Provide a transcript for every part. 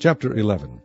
Chapter 11.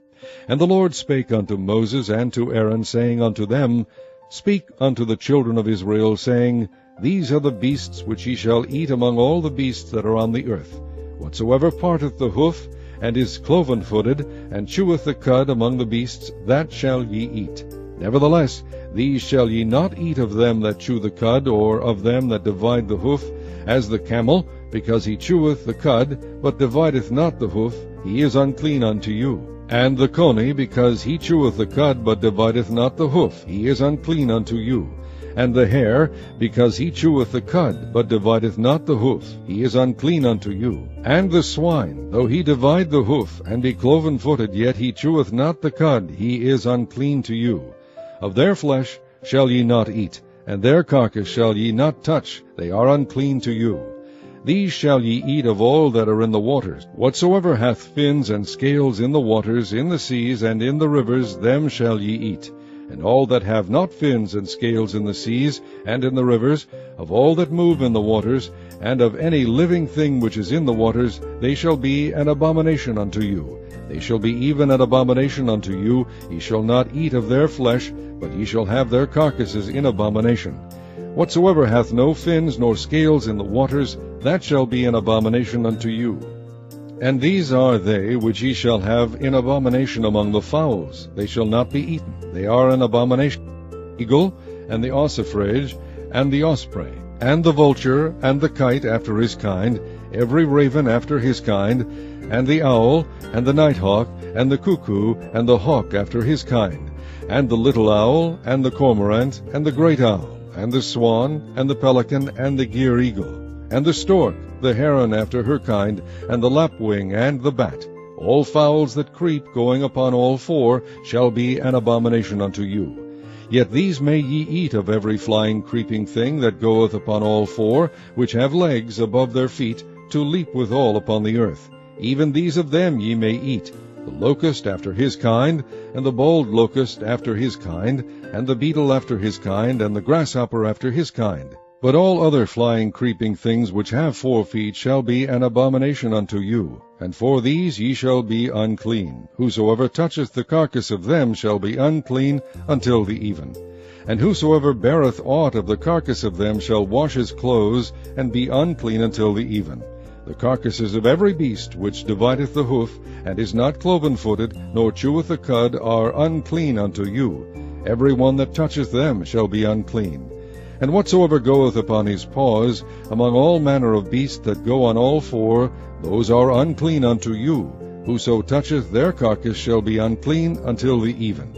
And the Lord spake unto Moses and to Aaron, saying unto them, Speak unto the children of Israel, saying, These are the beasts which ye shall eat among all the beasts that are on the earth. Whatsoever parteth the hoof, and is cloven-footed, and cheweth the cud among the beasts, that shall ye eat. Nevertheless, these shall ye not eat of them that chew the cud, or of them that divide the hoof, as the camel, because he cheweth the cud, but divideth not the hoof, he is unclean unto you. And the coney, because he cheweth the cud, but divideth not the hoof, he is unclean unto you. And the hare, because he cheweth the cud, but divideth not the hoof, he is unclean unto you. And the swine, though he divide the hoof, and be cloven-footed, yet he cheweth not the cud, he is unclean to you. Of their flesh shall ye not eat, and their carcass shall ye not touch, they are unclean to you. These shall ye eat of all that are in the waters. Whatsoever hath fins and scales in the waters, in the seas, and in the rivers, them shall ye eat. And all that have not fins and scales in the seas, and in the rivers, of all that move in the waters, and of any living thing which is in the waters, they shall be an abomination unto you. They shall be even an abomination unto you. Ye shall not eat of their flesh, but ye shall have their carcasses in abomination. Whatsoever hath no fins nor scales in the waters, that shall be an abomination unto you. And these are they which ye shall have in abomination among the fowls. They shall not be eaten. They are an abomination: the eagle, and the ossifrage, and the osprey, and the vulture, and the kite after his kind, every raven after his kind, and the owl, and the nighthawk, and the cuckoo, and the hawk after his kind, and the little owl, and the cormorant, and the great owl, and the swan, and the pelican, and the gyre eagle, and the stork, the heron after her kind, and the lapwing, and the bat. All fowls that creep, going upon all four, shall be an abomination unto you. Yet these may ye eat of every flying creeping thing that goeth upon all four, which have legs above their feet, to leap withal upon the earth. Even these of them ye may eat: the locust after his kind, and the bold locust after his kind, and the beetle after his kind, and the grasshopper after his kind. But all other flying creeping things which have 4 feet shall be an abomination unto you, and for these ye shall be unclean. Whosoever toucheth the carcass of them shall be unclean until the even. And whosoever beareth aught of the carcass of them shall wash his clothes, and be unclean until the even. The carcasses of every beast which divideth the hoof, and is not cloven-footed, nor cheweth the cud, are unclean unto you. Every one that toucheth them shall be unclean. And whatsoever goeth upon his paws, among all manner of beasts that go on all four, those are unclean unto you. Whoso toucheth their carcass shall be unclean until the even.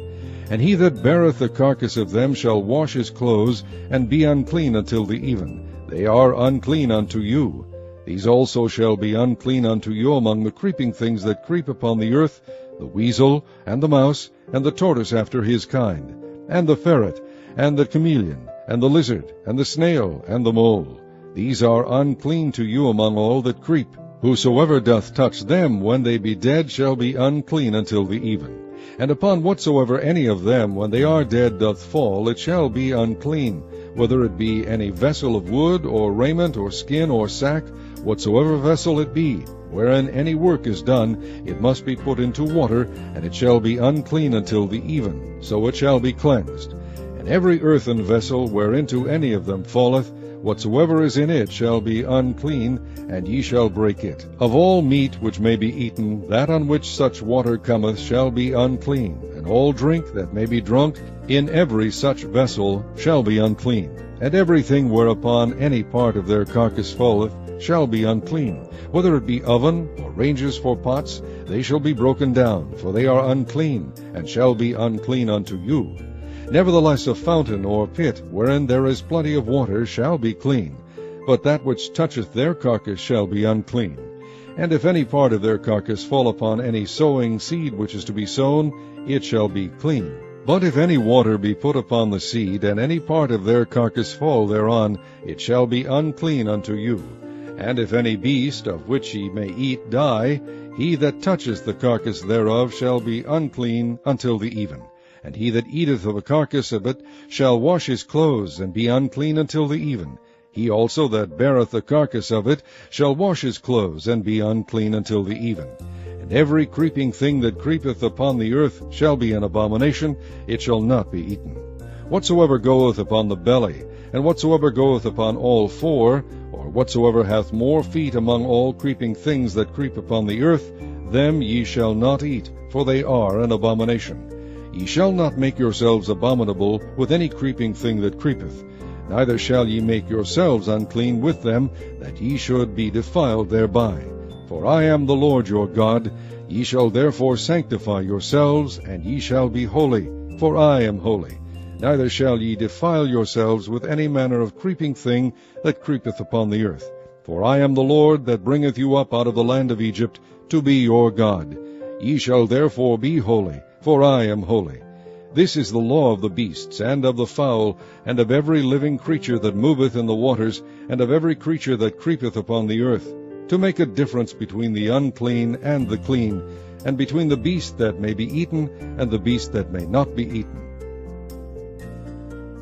And he that beareth the carcass of them shall wash his clothes, and be unclean until the even. They are unclean unto you. These also shall be unclean unto you among the creeping things that creep upon the earth, the weasel, and the mouse, and the tortoise after his kind, and the ferret, and the chameleon, and the lizard, and the snail, and the mole. These are unclean to you among all that creep. Whosoever doth touch them when they be dead shall be unclean until the even. And upon whatsoever any of them when they are dead doth fall, it shall be unclean, whether it be any vessel of wood, or raiment, or skin, or sack, whatsoever vessel it be, wherein any work is done, it must be put into water, and it shall be unclean until the even, so it shall be cleansed. And every earthen vessel whereinto any of them falleth, whatsoever is in it shall be unclean, and ye shall break it. Of all meat which may be eaten, that on which such water cometh shall be unclean, and all drink that may be drunk in every such vessel shall be unclean. And everything whereupon any part of their carcass falleth shall be unclean, whether it be oven or ranges for pots, they shall be broken down, for they are unclean, and shall be unclean unto you. Nevertheless a fountain or pit, wherein there is plenty of water, shall be clean, but that which toucheth their carcass shall be unclean. And if any part of their carcass fall upon any sowing seed which is to be sown, it shall be clean. But if any water be put upon the seed, and any part of their carcass fall thereon, it shall be unclean unto you. And if any beast, of which ye may eat, die, he that toucheth the carcass thereof shall be unclean until the even. And he that eateth of the carcass of it shall wash his clothes, and be unclean until the even. He also that beareth the carcass of it shall wash his clothes, and be unclean until the even. And every creeping thing that creepeth upon the earth shall be an abomination, it shall not be eaten. Whatsoever goeth upon the belly, and whatsoever goeth upon all four, or whatsoever hath more feet among all creeping things that creep upon the earth, them ye shall not eat, for they are an abomination. Ye shall not make yourselves abominable with any creeping thing that creepeth, neither shall ye make yourselves unclean with them, that ye should be defiled thereby. For I am the Lord your God. Ye shall therefore sanctify yourselves, and ye shall be holy, for I am holy. Neither shall ye defile yourselves with any manner of creeping thing that creepeth upon the earth. For I am the Lord that bringeth you up out of the land of Egypt, to be your God. Ye shall therefore be holy, for I am holy. This is the law of the beasts, and of the fowl, and of every living creature that moveth in the waters, and of every creature that creepeth upon the earth, to make a difference between the unclean and the clean, and between the beast that may be eaten and the beast that may not be eaten.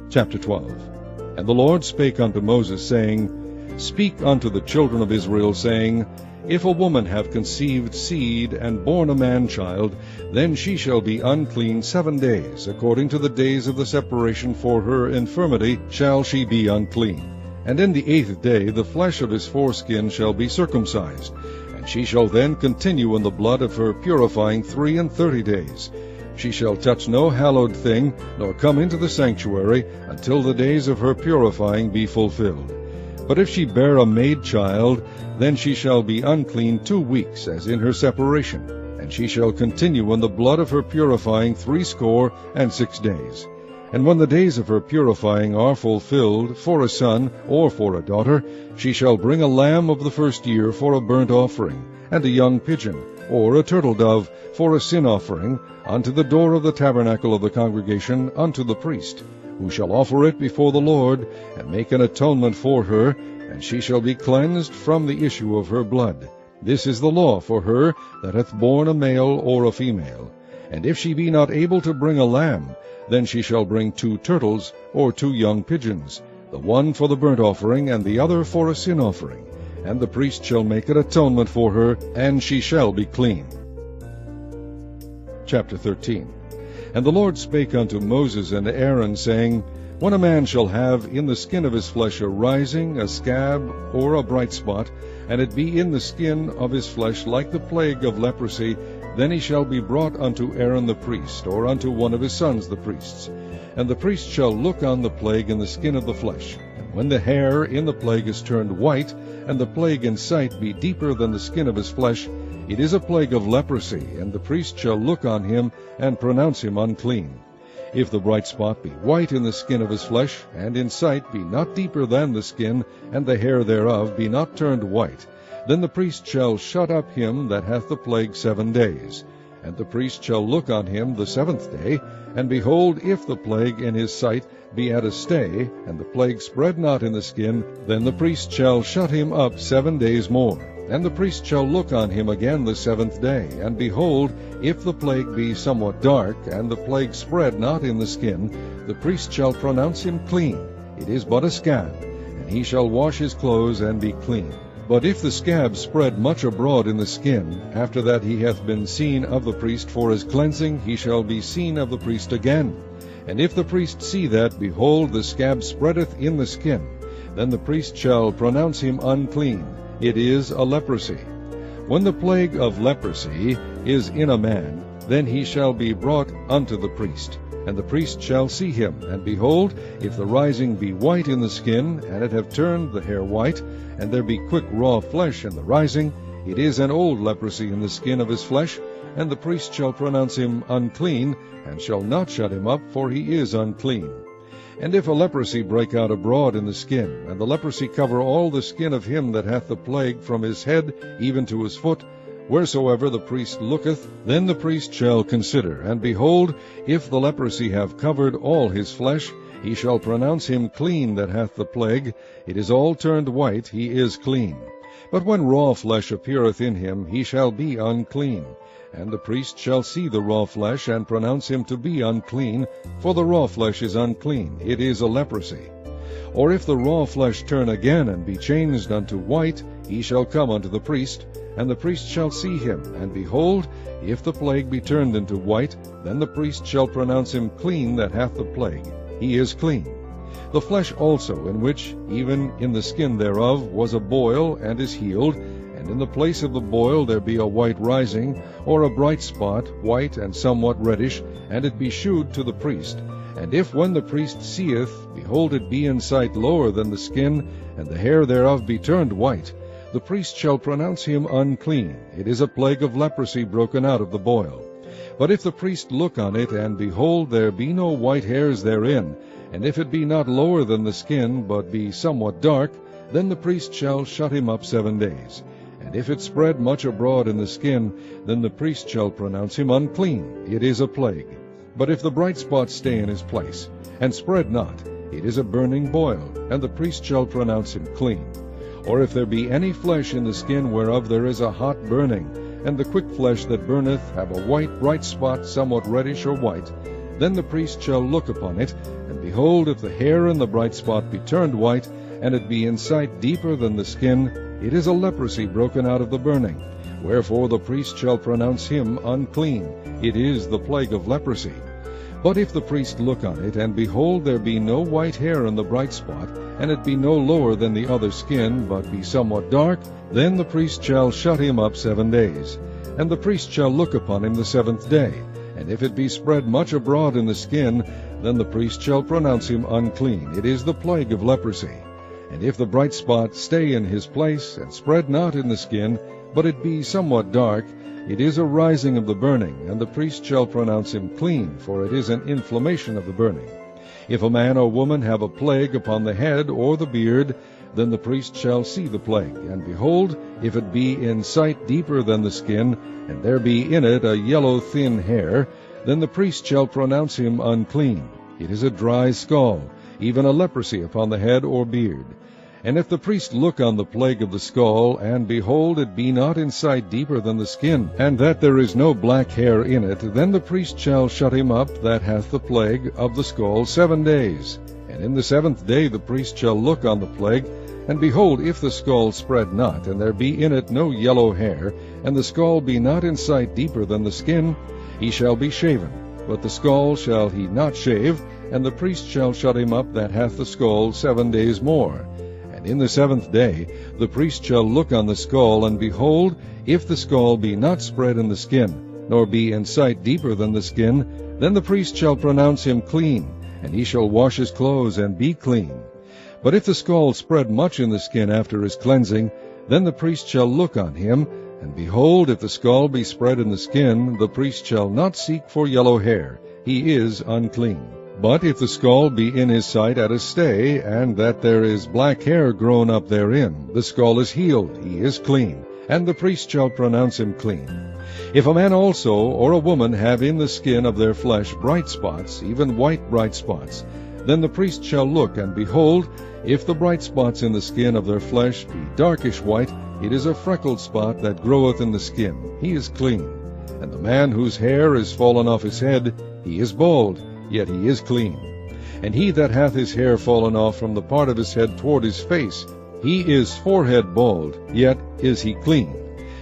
Chapter 12. And the Lord spake unto Moses, saying, Speak unto the children of Israel, saying, If a woman have conceived seed, and born a man-child, then she shall be unclean 7 days, according to the days of the separation for her infirmity shall she be unclean. And in the 8th day the flesh of his foreskin shall be circumcised, and she shall then continue in the blood of her purifying 33 days. She shall touch no hallowed thing, nor come into the sanctuary, until the days of her purifying be fulfilled. But if she bear a maid child, then she shall be unclean 2 weeks, as in her separation, and she shall continue in the blood of her purifying 66 days. And when the days of her purifying are fulfilled, for a son or for a daughter, she shall bring a lamb of the first year for a burnt offering, and a young pigeon, or a turtle dove, for a sin offering, unto the door of the tabernacle of the congregation, unto the priest, who shall offer it before the Lord, and make an atonement for her, and she shall be cleansed from the issue of her blood. This is the law for her that hath borne a male or a female. And if she be not able to bring a lamb, then she shall bring 2 turtles, or 2 young pigeons, the one for the burnt offering, and the other for a sin offering. And the priest shall make an atonement for her, and she shall be clean. Chapter 13. And the Lord spake unto Moses and Aaron, saying, When a man shall have in the skin of his flesh a rising, a scab, or a bright spot, and it be in the skin of his flesh like the plague of leprosy, then he shall be brought unto Aaron the priest, or unto one of his sons the priests. And the priest shall look on the plague in the skin of the flesh. And when the hair in the plague is turned white, and the plague in sight be deeper than the skin of his flesh, it is a plague of leprosy, and the priest shall look on him, and pronounce him unclean. If the bright spot be white in the skin of his flesh, and in sight be not deeper than the skin, and the hair thereof be not turned white, then the priest shall shut up him that hath the plague 7 days. And the priest shall look on him the 7th day, and behold, if the plague in his sight be at a stay, and the plague spread not in the skin, then the priest shall shut him up 7 days more. And the priest shall look on him again the 7th day, and behold, if the plague be somewhat dark, and the plague spread not in the skin, the priest shall pronounce him clean. It is but a scab, and he shall wash his clothes and be clean. But if the scab spread much abroad in the skin, after that he hath been seen of the priest for his cleansing, he shall be seen of the priest again. And if the priest see that, behold, the scab spreadeth in the skin, then the priest shall pronounce him unclean. It is a leprosy. When the plague of leprosy is in a man, then he shall be brought unto the priest. And the priest shall see him, and behold, if the rising be white in the skin, and it have turned the hair white, and there be quick raw flesh in the rising, it is an old leprosy in the skin of his flesh, and the priest shall pronounce him unclean, and shall not shut him up, for he is unclean. And if a leprosy break out abroad in the skin, and the leprosy cover all the skin of him that hath the plague from his head even to his foot, wheresoever the priest looketh, then the priest shall consider, and behold, if the leprosy have covered all his flesh, he shall pronounce him clean that hath the plague. It is all turned white, he is clean. But when raw flesh appeareth in him, he shall be unclean. And the priest shall see the raw flesh, and pronounce him to be unclean, for the raw flesh is unclean, it is a leprosy. Or if the raw flesh turn again, and be changed unto white, he shall come unto the priest, and the priest shall see him. And behold, if the plague be turned into white, then the priest shall pronounce him clean that hath the plague. He is clean. The flesh also, in which, even in the skin thereof, was a boil, and is healed, and in the place of the boil there be a white rising, or a bright spot, white and somewhat reddish, and it be shewed to the priest. And if when the priest seeth, behold, it be in sight lower than the skin, and the hair thereof be turned white, the priest shall pronounce him unclean. It is a plague of leprosy broken out of the boil. But if the priest look on it, and behold, there be no white hairs therein, and if it be not lower than the skin, but be somewhat dark, then the priest shall shut him up 7 days. And if it spread much abroad in the skin, then the priest shall pronounce him unclean. It is a plague. But if the bright spot stay in his place, and spread not, it is a burning boil, and the priest shall pronounce him clean. Or if there be any flesh in the skin whereof there is a hot burning, and the quick flesh that burneth have a white bright spot, somewhat reddish or white, then the priest shall look upon it, and behold, if the hair in the bright spot be turned white, and it be in sight deeper than the skin, it is a leprosy broken out of the burning. Wherefore the priest shall pronounce him unclean. It is the plague of leprosy. But if the priest look on it, and behold, there be no white hair in the bright spot, and it be no lower than the other skin, but be somewhat dark, then the priest shall shut him up 7 days. And the priest shall look upon him the 7th day. And if it be spread much abroad in the skin, then the priest shall pronounce him unclean. It is the plague of leprosy. And if the bright spot stay in his place, and spread not in the skin, but it be somewhat dark, it is a rising of the burning, and the priest shall pronounce him clean, for it is an inflammation of the burning. If a man or woman have a plague upon the head or the beard, then the priest shall see the plague. And behold, if it be in sight deeper than the skin, and there be in it a yellow thin hair, then the priest shall pronounce him unclean. It is a dry scald, even a leprosy upon the head or beard. And if the priest look on the plague of the skull, and behold, it be not in sight deeper than the skin, and that there is no black hair in it, then the priest shall shut him up that hath the plague of the skull 7 days. And in the 7th day the priest shall look on the plague, and behold, if the skull spread not, and there be in it no yellow hair, and the skull be not in sight deeper than the skin, he shall be shaven. But the skull shall he not shave, and the priest shall shut him up that hath the skull 7 days more. And in the 7th day the priest shall look on the skull, and behold, if the skull be not spread in the skin, nor be in sight deeper than the skin, then the priest shall pronounce him clean, and he shall wash his clothes and be clean. But if the skull spread much in the skin after his cleansing, then the priest shall look on him, and behold, if the skull be spread in the skin, the priest shall not seek for yellow hair. He is unclean. But if the skull be in his sight at a stay, and that there is black hair grown up therein, the skull is healed, he is clean, and the priest shall pronounce him clean. If a man also or a woman have in the skin of their flesh bright spots, even white bright spots, then the priest shall look, and behold, if the bright spots in the skin of their flesh be darkish white, it is a freckled spot that groweth in the skin. He is clean. And the man whose hair is fallen off his head, he is bald, yet he is clean. And he that hath his hair fallen off from the part of his head toward his face, he is forehead bald, yet is he clean.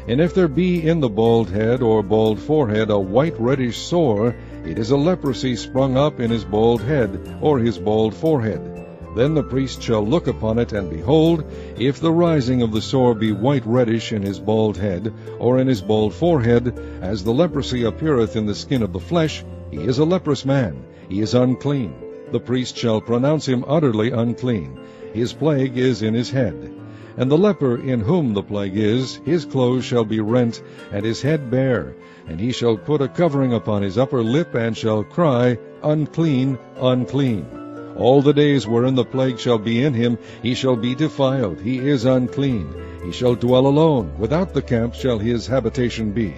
And if there be in the bald head or bald forehead a white reddish sore, it is a leprosy sprung up in his bald head or his bald forehead. Then the priest shall look upon it, and behold, if the rising of the sore be white reddish in his bald head or in his bald forehead, as the leprosy appeareth in the skin of the flesh, he is a leprous man, he is unclean. The priest shall pronounce him utterly unclean. His plague is in his head. And the leper in whom the plague is, his clothes shall be rent, and his head bare, and he shall put a covering upon his upper lip, and shall cry, Unclean, unclean. All the days wherein the plague shall be in him, he shall be defiled, he is unclean. He shall dwell alone, without the camp shall his habitation be.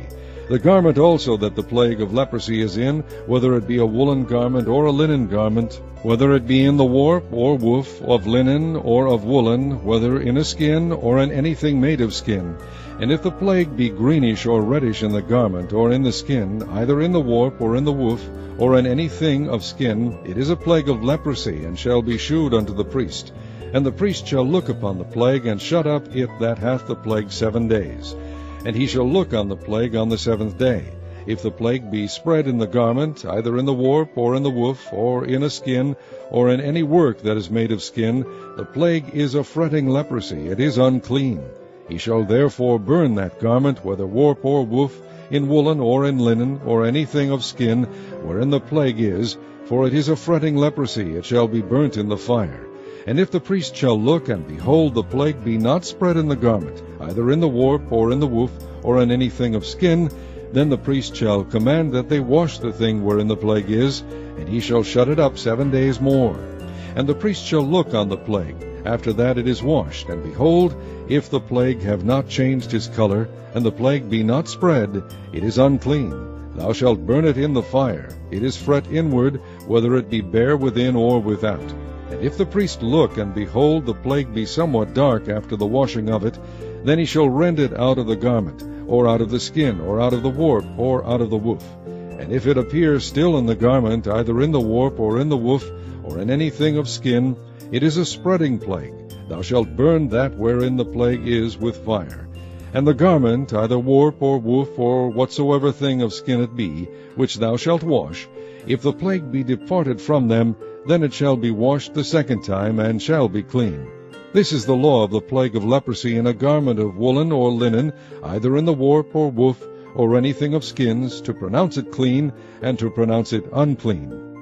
The garment also that the plague of leprosy is in, whether it be a woolen garment or a linen garment, whether it be in the warp or woof, of linen or of woolen, whether in a skin or in anything made of skin, and if the plague be greenish or reddish in the garment or in the skin, either in the warp or in the woof, or in anything of skin, it is a plague of leprosy, and shall be shewed unto the priest. And the priest shall look upon the plague, and shut up it that hath the plague 7 days. And he shall look on the plague on the 7th day. If the plague be spread in the garment, either in the warp, or in the woof, or in a skin, or in any work that is made of skin, the plague is a fretting leprosy, it is unclean. He shall therefore burn that garment, whether warp or woof, in woolen or in linen, or anything of skin, wherein the plague is, for it is a fretting leprosy, it shall be burnt in the fire. And if the priest shall look, and behold, the plague be not spread in the garment, either in the warp, or in the woof, or in anything of skin, then the priest shall command that they wash the thing wherein the plague is, and he shall shut it up 7 days more. And the priest shall look on the plague, after that it is washed, and behold, if the plague have not changed his color, and the plague be not spread, it is unclean. Thou shalt burn it in the fire. It is fret inward, whether it be bare within or without. And if the priest look, and behold, the plague be somewhat dark after the washing of it, then he shall rend it out of the garment, or out of the skin, or out of the warp, or out of the woof. And if it appear still in the garment, either in the warp, or in the woof, or in anything of skin, it is a spreading plague. Thou shalt burn that wherein the plague is with fire. And the garment, either warp, or woof, or whatsoever thing of skin it be, which thou shalt wash, if the plague be departed from them, then it shall be washed the 2nd time, and shall be clean. This is the law of the plague of leprosy in a garment of woolen or linen, either in the warp or woof, or anything of skins, to pronounce it clean, and to pronounce it unclean.